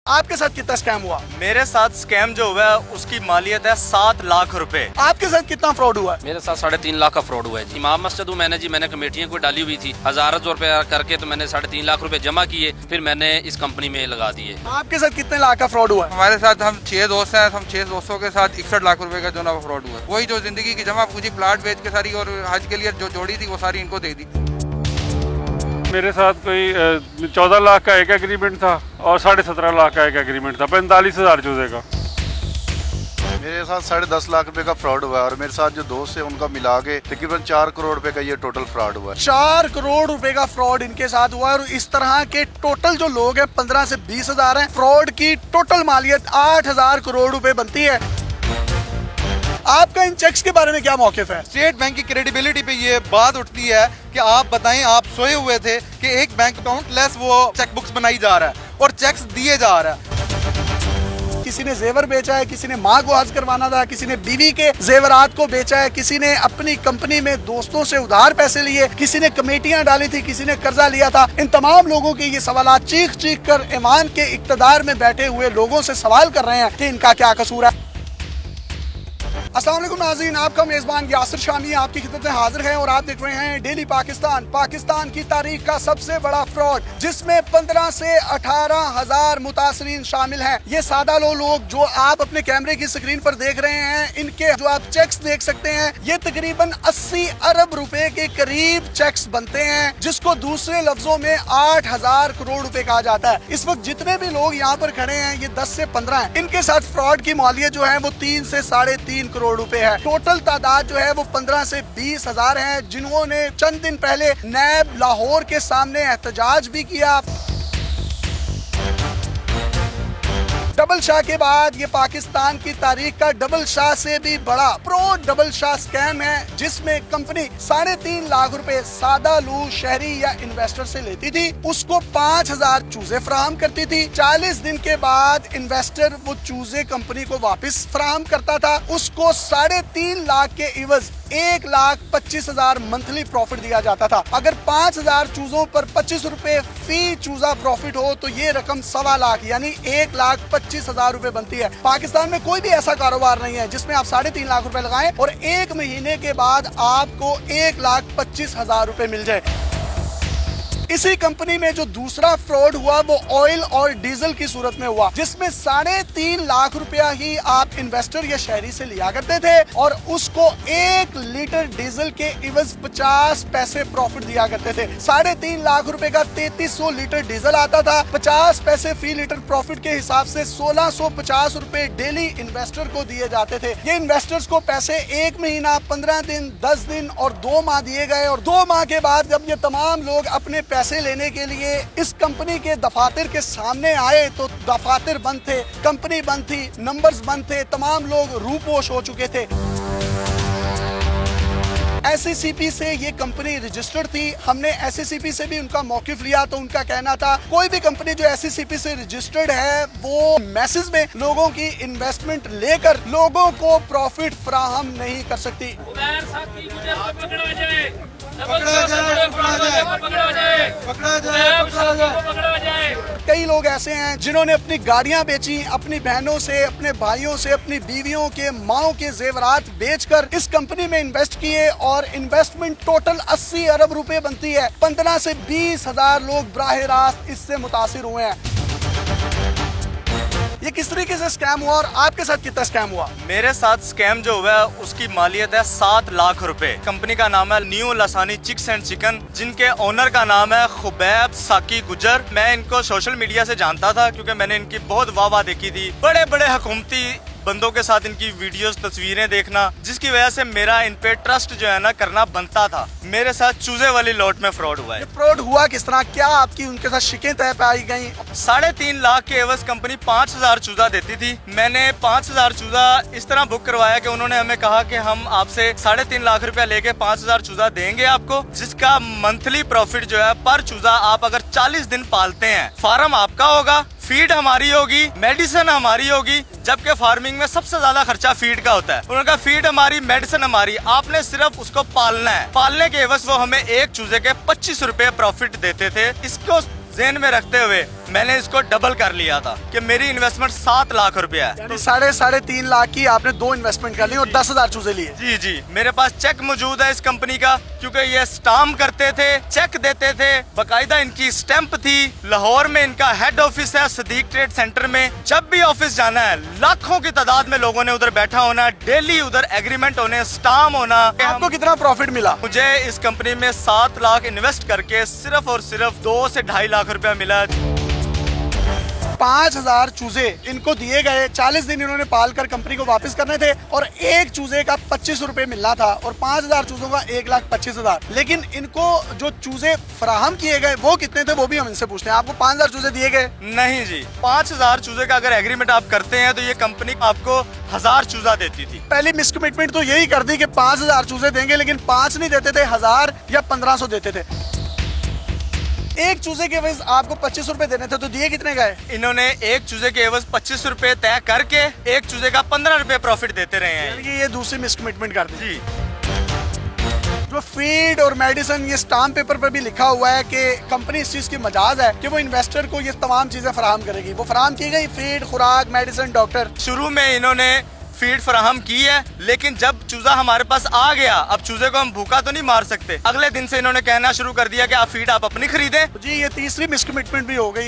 आपके साथ कितना स्कैम हुआ? मेरे साथ स्कैम जो हुआ है उसकी मालियत है 7 लाख रुपए। आपके साथ कितना फ्रॉड हुआ? मेरे साथ 3.5 लाख का फ्रॉड हुआ है जी। इमाम मस्जिद हूँ मैंने कमेटियां कोई डाली हुई थी, 1000 रुपए करके तो मैंने 3.5 लाख रुपए जमा किए, फिर मैंने इस कंपनी में लगा दिए। आपके साथ कितने लाख का फ्रॉड हुआ? हमारे साथ हम 6 दोस्त हैं, हम 6 दोस्तों के साथ 61 लाख रुपए का जो ना फ्रॉड हुआ। वही जो जिंदगी की जमा पूंजी प्लाट बेच के सारी और हज के लिए जो जोड़ी थी वो सारी इनको दे दी। मेरे साथ कोई 14 लाख का एक एग्रीमेंट था और 17.5 लाख का एक एग्रीमेंट था, 45,000 चूजे का। मेरे साथ 10.5 लाख रुपए का फ्रॉड हुआ है और मेरे साथ जो दोस्त है उनका मिला के तकरीबन 4 करोड़ रुपए का ये टोटल फ्रॉड हुआ है। 4 करोड़ रुपए का फ्रॉड इनके साथ हुआ है और इस तरह के टोटल जो लोग हैं 15 से 20 हजार है। फ्रॉड की टोटल मालियत 8,000 करोड़ रुपए बनती है। आपका इन चेक्स के बारे में क्या मौक़िफ़ है? स्टेट बैंक की क्रेडिबिलिटी पे ये बात उठती है कि आप बताएं, आप सोए हुए थे कि एक बैंक अकाउंट लेस वो चेक बुक्स बनाई जा रहा है और चेक्स दिए जा रहा है। किसी ने जेवर बेचा है, किसी ने माँ को हज करवाना था, किसी ने बीवी के जेवरात को बेचा है, किसी ने अपनी कंपनी में दोस्तों से उधार पैसे लिए, किसी ने कमेटियां डाली थी, किसी ने कर्जा लिया था। इन तमाम लोगों के ये सवाल चीख चीख कर ईमान के इक्तदार में बैठे हुए लोगों से सवाल कर रहे हैं कि इनका क्या कसूर है। अस्सलाम वालेकुम नाज़रीन, आपका मेज़बान यासिर शामी आपकी खिदमत में हाजिर है और आप देख रहे हैं डेली पाकिस्तान। पाकिस्तान की तारीख का सबसे बड़ा फ्रॉड जिसमें 15 से 18 हजार मुतासरीन शामिल हैं। ये सादा लोग जो आप अपने कैमरे की स्क्रीन पर देख रहे हैं, इनके जो आप चेक्स देख सकते हैं, ये तकरीबन 80 अरब रुपए के करीब चेक्स बनते हैं, जिसको दूसरे लफ्जों में 8,000 करोड़ रुपए कहा जाता है। इस वक्त जितने भी लोग यहाँ पर खड़े हैं ये 10 से 15 हैं। इनके साथ फ्रॉड की मालियत जो है वो 3 से 3.5 करोड़ रुपए है। टोटल तादाद जो है वो 15 से 20 हजार है, जिन्होंने चंद दिन पहले नैब लाहौर के सामने एहतजाज भी किया। डबल शाह के बाद ये पाकिस्तान की तारीख का डबल शाह से भी बड़ा प्रो डबल शाह स्कैम है, जिसमें कंपनी 3.5 लाख रुपए सादा लू शहरी या इन्वेस्टर से लेती थी, उसको 5,000 चूजे फराहम करती थी। 40 दिन के बाद इन्वेस्टर वो चूजे कंपनी को वापस फराहम करता था, उसको 3.5 लाख के इवज 1,25,000 मंथली प्रॉफिट दिया जाता था। अगर 5,000 चूजों पर 25 रुपए फी चूजा प्रॉफिट हो तो ये रकम 1.25 लाख यानी 1,25,000 रुपए बनती है। पाकिस्तान में कोई भी ऐसा कारोबार नहीं है जिसमें आप 3.5 लाख रुपए लगाएं और 1 महीने के बाद आपको 1,25,000 रुपए मिल जाए। इसी कंपनी में जो दूसरा फ्रॉड हुआ वो ऑयल और डीजल की सूरत में हुआ, जिसमें 3.5 लाख रुपया ही आप इन्वेस्टर या शहरी से लिया करते थे और उसको 1 लीटर डीजल के इवज 50 पैसे प्रॉफिट दिया करते थे। 3.5 लाख रुपए का 3300 लीटर डीजल आता था। 50 पैसे फी लीटर प्रॉफिट के हिसाब से 1650 रुपए डेली इन्वेस्टर को दिए जाते थे। ये इन्वेस्टर्स को पैसे 1 महीना, 15 दिन, 10 दिन और 2 माह दिए गए और 2 माह के बाद जब ये तमाम लोग अपने पैसे लेने के लिए इस कंपनी के दफातर के सामने आए तो दफातर बंद थे, कंपनी बंद थी, नंबर्स बंद थे, तमाम लोग रूपोश हो चुके थे। SECP से ये कंपनी रजिस्टर्ड थी। हमने SECP से भी उनका मौकिफ लिया तो उनका कहना था कोई भी कंपनी जो SECP से रजिस्टर्ड है वो मैसेज में लोगों की इन्वेस्टमेंट लेकर लोगों को प्रॉफिट फराहम नहीं कर सकती। कई लोग ऐसे हैं जिन्होंने अपनी गाड़ियां बेची, अपनी बहनों से, अपने भाइयों से, अपनी बीवियों के, माओ के जेवरात बेचकर इस कंपनी में इन्वेस्ट किए और इन्वेस्टमेंट टोटल 80 अरब रुपए बनती है। 15 से 20 हजार लोग बराह रास्त इससे मुतासिर हुए हैं। ये किस तरीके से स्कैम हुआ और आपके साथ कितना स्कैम हुआ? मेरे साथ स्कैम जो हुआ है उसकी मालियत है 7 लाख रुपए। कंपनी का नाम है new Lasani chicks and chicken, जिनके ओनर का नाम है खुबैब साकी गुजर। मैं इनको सोशल मीडिया से जानता था क्योंकि मैंने इनकी बहुत वाह देखी थी। बड़े बड़े हुकूमती बंदों के साथ इनकी वीडियोस, तस्वीरें देखना, जिसकी वजह से मेरा इन पे ट्रस्ट जो है ना करना बनता था। मेरे साथ चूजे वाली लॉट में फ्रॉड हुआ है। फ्रॉड हुआ किस तरह? क्या आपकी उनके साथ शिकें तय पाई गई? 3.5 लाख के एवज कंपनी 5,000 चूजा देती थी। मैंने 5,000 चूजा इस तरह बुक करवाया कि उन्होंने हमें कहा कि हम आपसे 3.5 लाख रुपया लेके 5,000 चूजा देंगे आपको, जिसका मंथली प्रॉफिट जो है पर चूजा आप अगर 40 दिन पालते हैं, फार्म आपका होगा, फीड हमारी होगी, मेडिसिन हमारी होगी, जबकि फार्मिंग में सबसे ज्यादा खर्चा फीड का होता है। उनका फीड हमारी, मेडिसिन हमारी, आपने सिर्फ उसको पालना है। पालने के एवज वो हमें एक चूजे के 25 रुपए प्रॉफिट देते थे। इसको ज़हन में रखते हुए मैंने इसको डबल कर लिया था कि मेरी इन्वेस्टमेंट 7 लाख रुपया है। यानी साढ़े तीन लाख की आपने दो इन्वेस्टमेंट कर ली और 10,000 चूजे लिए। जी जी, मेरे पास चेक मौजूद है इस कंपनी का, क्योंकि ये स्टाम्प करते थे, चेक देते थे, बकायदा इनकी स्टैंप थी। लाहौर में इनका हेड ऑफिस है, सदीक ट्रेड सेंटर में। जब भी ऑफिस जाना है, लाखों की तादाद में लोगों ने उधर बैठा होना, डेली उधर एग्रीमेंट होने, स्टाम्प होना। आपको कितना प्रॉफिट मिला? मुझे इस कंपनी में 7 लाख इन्वेस्ट करके सिर्फ और सिर्फ 2 से 2.5 लाख रुपया मिला। 5,000 चूजे इनको दिए गए, 40 दिन इन्होंने पाल कर कंपनी को वापस करने थे और एक चूजे का 25 रुपए मिलना था और 5,000 चूजों का 1,25,000। लेकिन इनको जो चूजे फराहम किए गए वो कितने थे वो भी हम इनसे पूछते हैं। आपको 5,000 चूजे दिए गए? नहीं जी, 5,000 चूजे का अगर एग्रीमेंट आप करते हैं तो ये कंपनी आपको 1,000 चूजा देती थी। पहली मिसकमिटमेंट तो यही कर दी कि 5,000 चूजे देंगे, लेकिन 5 नहीं देते थे, 1,000 या 1,500 देते थे। एक चूजे के एवज आपको 25 रुपए देने थे, तो दिए कितने गए? इन्होंने एक चूजे के एवज 25 रुपए तय करके एक चूजे का 15 रुपए प्रॉफिट देते रहे हैं। यानी कि ये दूसरी मिसकमिटमेंट कर दी। जी, जो फीड और मेडिसिन, ये स्टाम्प पेपर पर भी लिखा हुआ है कि कंपनी इस चीज की मजाज है कि वो इन्वेस्टर को ये तमाम चीजें फराहम करेगी। वो फराहम की गई, फीड, खुराक, मेडिसिन, डॉक्टर। शुरू में इन्होंने फीड फराहम की है, लेकिन जब चूजा हमारे पास आ गया, अब चूजे को हम भूखा तो नहीं मार सकते। अगले दिन से इन्होंने कहना शुरू कर दिया कि आप फीड आप अपनी खरीदें। जी, ये तीसरी मिसकमिटमेंट भी हो गई।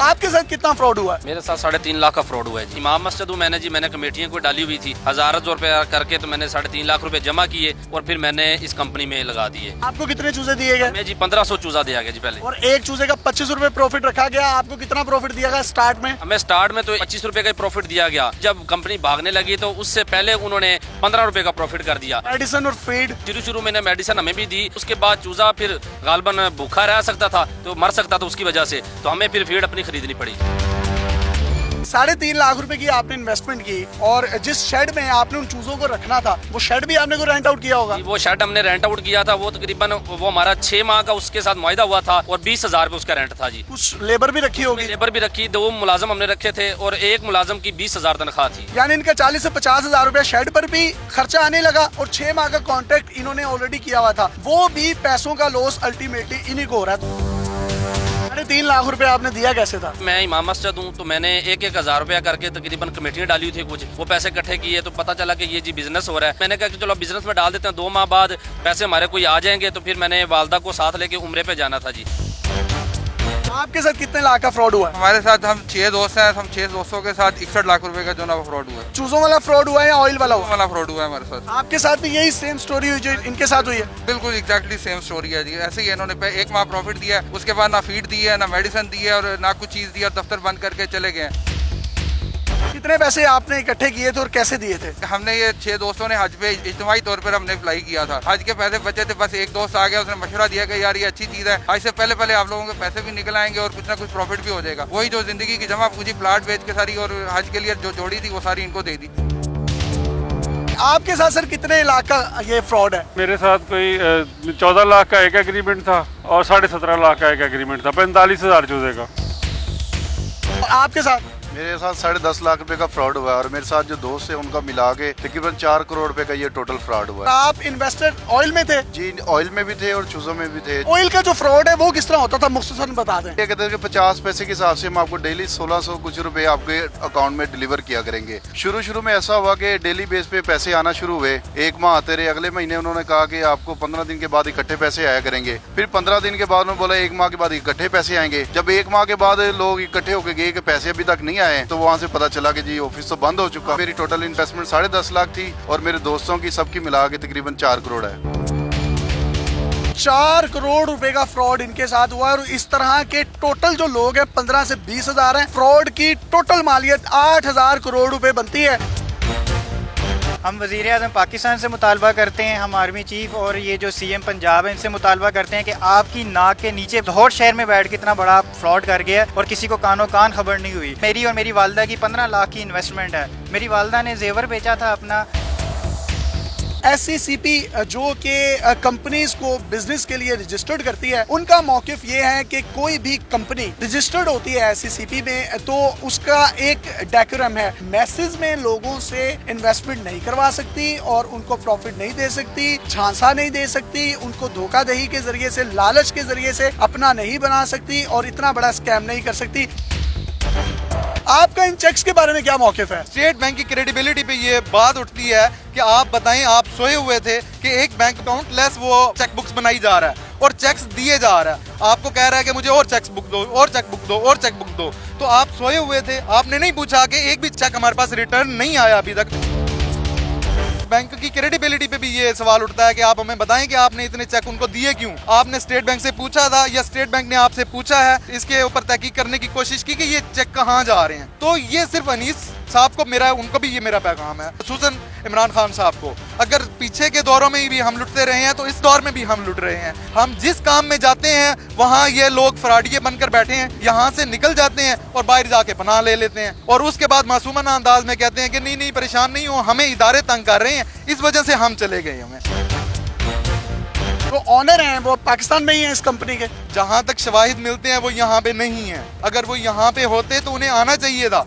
आपके साथ कितना फ्रॉड हुआ है? मेरे साथ 3.5 लाख का फ्रॉड हुआ है जी। इमाम मस्जिद मैंने कमेटियां कोई डाली हुई थी, 1,000 रुपया करके तो मैंने 3.5 लाख रुपए जमा किए और फिर मैंने इस कंपनी में लगा दिए। आपको कितने चूजे दिए गए? मैं जी 1,500 चूजा दिया गया जी पहले, और एक चूजे का 25 रुपए प्रॉफिट रखा गया। आपको कितना प्रॉफिट दिया गया स्टार्ट में? हमें स्टार्ट में तो 25 रुपए का प्रॉफिट दिया गया। जब कंपनी भागने लगी तो उससे पहले उन्होंने 15 रुपए का प्रॉफिट कर दिया। मेडिसिन और फीड? शुरू में मेडिसिन हमें भी दी, उसके बाद चूजा फिर गालबन भूखा रह सकता था तो मर सकता था उसकी वजह से, तो हमें फिर फीड अपनी खरीदनी पड़ी। 3.5 लाख रुपए की आपने इन्वेस्टमेंट की और जिस शेड में आपने उन चूजों को रखना था, वो शेड भी आपने को रेंट आउट किया होगा? वो शेड हमने रेंट आउट किया था, वो तकरीबन वो हमारा 6 माह का उसके साथ मुआहदा हुआ था और 20,000 रुपए उसका रेंट था जी। कुछ लेबर भी रखी होगी? लेबर भी रखी, 2 मुलाजम हमने रखे थे और एक मुलाजम की 20,000 तनख्वाह थी। यानी इनका 40 से 50,000 रुपया शेड पर भी खर्चा आने लगा और 6 माह का कॉन्ट्रैक्ट इन्होंने ऑलरेडी किया हुआ था, वो भी पैसों का लॉस अल्टीमेटली इन्हीं को हो रहा है। 3.5 लाख रुपए आपने दिया कैसे था? मैं इमाम मस्जिद हूँ तो मैंने 1,000 रुपया करके तकरीबन कमेटियां डाली हुई थी कुछ, वो पैसे इकट्ठे किए तो पता चला कि ये जी बिजनेस हो रहा है। मैंने कहा कि चलो बिजनेस में डाल देते हैं, 2 माह बाद पैसे हमारे कोई आ जाएंगे। तो फिर मैंने वालदा को साथ लेके उम्रे पे जाना था जी। आपके साथ कितने लाख का फ्रॉड हुआ? हमारे साथ हम 6 दोस्त हैं, हम 6 दोस्तों के साथ 61 लाख रुपए का जो ना फ्रॉड हुआ है। चूजों वाला फ्रॉड हुआ है या ऑयल वाला हुआ? वाला फ्रॉड हुआ है हमारे साथ। आपके साथ भी यही सेम स्टोरी हुई जो इनके साथ हुई है? बिल्कुल एग्जैक्टली सेम स्टोरी है जी। ऐसे ही इन्होंने 1 माह प्रॉफिट दिया है, उसके बाद ना फीड दी है, ना मेडिसिन दी है और ना कुछ चीज दी है, दफ्तर बंद करके चले गए। कितने पैसे आपने इकट्ठे किए थे और कैसे दिए थे? हमने ये 6 दोस्तों ने हज पे इज्तिमाई तौर पर हमने अप्लाई किया था। हज के पैसे बचे थे, बस एक दोस्त आ गया, उसने मशवरा दिया कि यार ये अच्छी चीज है, हज से पहले आप लोगों के पैसे भी निकल आएंगे और कुछ ना कुछ प्रॉफिट भी हो जाएगा। वही जो जिंदगी की जमा पूंजी प्लाट बेच के सारी और हज के लिए जो जोड़ी थी वो सारी इनको दे दी। आपके साथ सर कितने लाख का ये फ्रॉड है? मेरे साथ कोई 14 लाख का एक एग्रीमेंट था और 17.5 लाख का एक एग्रीमेंट था, 45,000 चूजे का। और आपके साथ? मेरे साथ 10.5 लाख रुपए का फ्रॉड हुआ है और मेरे साथ जो दोस्त है उनका मिला के तकरीबन 4 करोड़ रुपए का ये टोटल फ्रॉड हुआ है। आप इन्वेस्टर ऑयल में थे? जी, ऑयल में भी थे और चूजों में भी थे। ऑयल का जो फ्रॉड है वो किस तरह होता था, मुख्तसरन बता दें। ये कहते हैं कि 50 पैसे के हिसाब से हम आपको डेली 1600 कुछ रुपए आपके अकाउंट में डिलीवर किया करेंगे। शुरू में ऐसा हुआ कि डेली बेस पे पैसे आना शुरू हुए, 1 माह आते रहे। अगले महीने उन्होंने कहा कि आपको 15 दिन के बाद इकट्ठे पैसे आया करेंगे। फिर 15 दिन के बाद उन्होंने बोला 1 माह के बाद इकट्ठे पैसे आएंगे। जब 1 माह के बाद लोग इकट्ठे होकर गए कि पैसे अभी तक नहीं आए, तो वहाँ से पता चला कि जी ऑफिस तो बंद हो चुका। मेरी टोटल इन्वेस्टमेंट 10.5 लाख थी और मेरे दोस्तों की सबकी मिला के तकरीबन 4 करोड़ है। 4 करोड़ रुपए का फ्रॉड इनके साथ हुआ है और इस तरह के टोटल जो लोग हैं 15 से 20,000 हैं। फ्रॉड की टोटल मालियत 8,000 करोड़ रुपए बनती है। हम वज़ीर आज़म पाकिस्तान से मुतालबा करते हैं, हम आर्मी चीफ और ये जो CM पंजाब है इनसे मुतालबा करते हैं कि आपकी नाक के नीचे लाहौर शहर में बैठ के इतना बड़ा फ्रॉड कर गया और किसी को कानो कान खबर नहीं हुई। मेरी और मेरी वालदा की 15 लाख की इन्वेस्टमेंट है। मेरी वालदा ने जेवर बेचा था अपना, SCCP जो कि कंपनीज को बिजनेस के लिए रजिस्टर्ड करती है, उनका मौकिफ ये है कि कोई भी कंपनी रजिस्टर्ड होती है SCCP में तो उसका एक डेकोरम है, मैसेज में लोगों से इन्वेस्टमेंट नहीं करवा सकती और उनको प्रॉफिट नहीं दे सकती, झांसा नहीं दे सकती, उनको धोखाधड़ी के जरिए से, लालच के जरिए से अपना नहीं बना सकती और इतना बड़ा स्कैम नहीं कर सकती। आपका इन चेक्स के बारे में क्या मौकिफ है? स्टेट बैंक की क्रेडिबिलिटी पे ये बात उठती है कि आप बताएं, आप सोए हुए थे कि एक बैंक अकाउंट लेस वो चेक बुक्स बनाई जा रहा है और चेक्स दिए जा रहा है, आपको कह रहा है कि मुझे और चेक बुक दो और चेक बुक दो और चेक बुक दो, तो आप सोए हुए थे, आपने नहीं पूछा कि एक भी चेक हमारे पास रिटर्न नहीं आया अभी तक। बैंक की क्रेडिबिलिटी पे भी ये सवाल उठता है कि आप हमें बताएं कि आपने इतने चेक उनको दिए क्यों? आपने स्टेट बैंक से पूछा था या स्टेट बैंक ने आपसे पूछा है? इसके ऊपर तहकीक करने की कोशिश की कि ये चेक कहाँ जा रहे हैं। तो ये सिर्फ अनीस साहब को उनको भी ये मेरा पैगाम है, खुसूसन इमरान खान साहब को, अगर पीछे के दौरों में भी हम लुटते रहे हैं तो इस दौर में भी हम लुट रहे हैं। हम जिस काम में जाते हैं वहाँ ये लोग फराडिये बनकर बैठे हैं, यहाँ से निकल जाते हैं और बाहर जाके पनाह ले लेते हैं और उसके बाद मासूमाना अंदाज में कहते हैं कि नहीं नहीं परेशान नहीं हो, हमें इदारे तंग कर रहे हैं, इस वजह से हम चले गए। हमें तो ऑनर हैं वो पाकिस्तान में ही हैं इस कंपनी के? जहाँ तक शवाहिद मिलते हैं वो यहाँ पे नहीं है, अगर वो यहाँ पे होते तो उन्हें आना चाहिए था।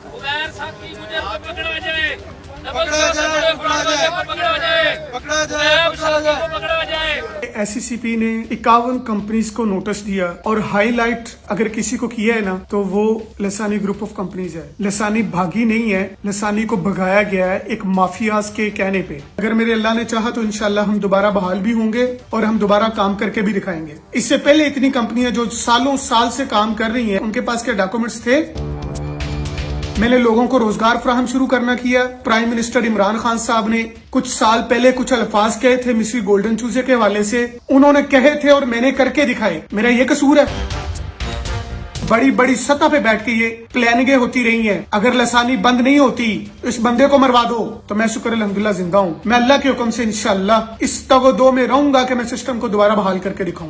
SCCP ने 51 कंपनीज को नोटिस दिया और हाईलाइट अगर किसी को किया है ना तो वो लसानी ग्रुप ऑफ कंपनीज है। लसानी भागी नहीं है, लसानी को भगाया गया है एक माफियाज के कहने पे। अगर मेरे अल्लाह ने चाहा तो इंशाल्लाह हम दोबारा बहाल भी होंगे और हम दोबारा काम करके भी दिखाएंगे। इससे पहले इतनी कंपनियां जो सालों साल से काम कर रही हैं, उनके पास क्या डॉक्यूमेंट्स थे? मैंने लोगों को रोजगार फराहम शुरू करना किया। प्राइम मिनिस्टर इमरान खान साहब ने कुछ साल पहले कुछ अल्फाज कहे थे मिस्री गोल्डन चूजे के हवाले से, उन्होंने कहे थे और मैंने करके दिखाए। मेरा ये कसूर है? बड़ी बड़ी सतह पे बैठ के ये प्लानिंगें होती रही हैं। अगर लसानी बंद नहीं होती तो इस बंदे को मरवा दो, तो मैं शुक्र अल्हम्दुलिल्लाह जिंदा हूँ। मैं अल्लाह के हुक्म से इंशाअल्लाह इस तगदो में रहूंगा कि मैं सिस्टम को दोबारा बहाल करके दिखाऊं।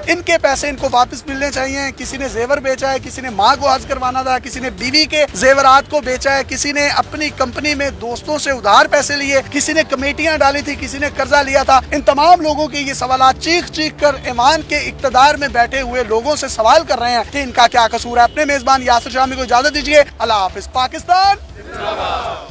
इनके पैसे इनको वापस मिलने चाहिए। किसी ने जेवर बेचा है, किसी ने माँ को हज करवाना था, किसी ने बीवी के जेवरात को बेचा है, किसी ने अपनी कंपनी में दोस्तों से उधार पैसे लिए, किसी ने कमेटियां डाली थी, किसी ने कर्जा लिया था। इन तमाम लोगों के ये सवाल चीख चीख कर ईमान के इक्तदार में बैठे हुए लोगों से सवाल कर रहे हैं कि इनका क्या कसूर है। अपने मेजबान यासिर शामी को इजाजत दीजिए। अल्लाह हाफिज। पाकिस्तान।